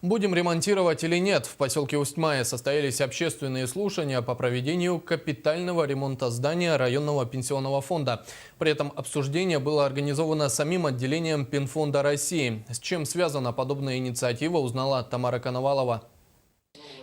Будем ремонтировать или нет? В поселке Усть-Мая состоялись общественные слушания по проведению капитального ремонта здания районного пенсионного фонда. При этом обсуждение было организовано самим отделением Пенфонда России. С чем связана подобная инициатива, узнала Тамара Коновалова.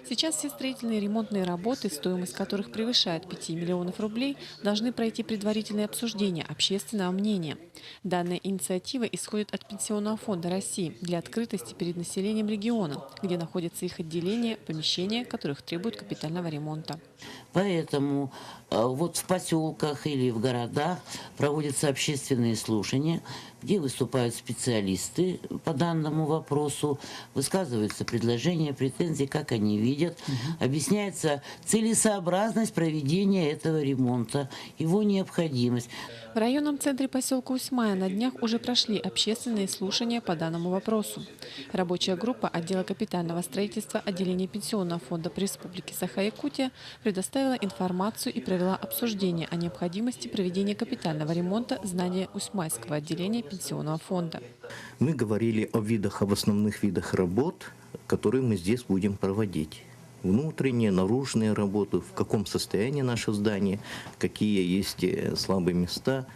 Сейчас все строительные и ремонтные работы, стоимость которых превышает 5 миллионов рублей, должны пройти предварительное обсуждение общественного мнения. Данная инициатива исходит от Пенсионного фонда России для открытости перед населением региона, где находятся их отделения, помещения, которых требуют капитального ремонта. Поэтому вот в поселках или в городах проводятся общественные слушания, где выступают специалисты по данному вопросу, высказываются предложения, претензии, как они видят, объясняется целесообразность проведения этого ремонта, его необходимость. В районном центре поселка Усть-Мая на днях уже прошли общественные слушания по данному вопросу. Рабочая группа отдела капитального строительства отделения Пенсионного фонда при Республике Саха-Якутия предоставила информацию и провела обсуждение о необходимости проведения капитального ремонта здания Усть-Майского отделения Пенсионного фонда. Мы говорили об основных видах работ, которые мы здесь будем проводить. Внутренние, наружные работы, в каком состоянии наше здание, какие есть слабые места.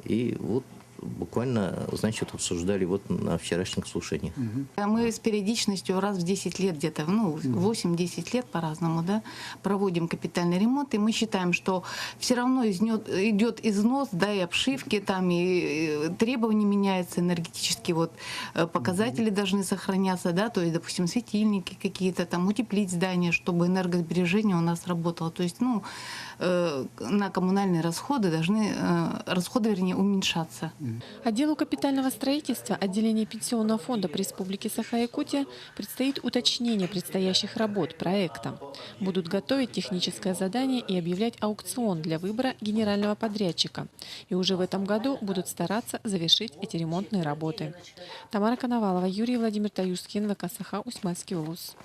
И вот буквально, значит, обсуждали вот на вчерашних слушаниях. Мы с периодичностью раз в 10 лет где-то, 8-10 лет по-разному, да, проводим капитальный ремонт, и мы считаем, что все равно идет износ, да, и обшивки, там, и требования меняются, энергетические вот показатели должны сохраняться, да, то есть, допустим, светильники какие-то, там, утеплить здание, чтобы энергосбережение у нас работало. То есть, на коммунальные расходы должны, вернее, уменьшаться. Отделу капитального строительства отделения Пенсионного фонда при Республике Саха-Якутия предстоит уточнение предстоящих работ проекта. Будут готовить техническое задание и объявлять аукцион для выбора генерального подрядчика. И уже в этом году будут стараться завершить эти ремонтные работы. Тамара Коновалова, Юрий Владимир Таюшкин, ВК Саха, Усть-Майский улус.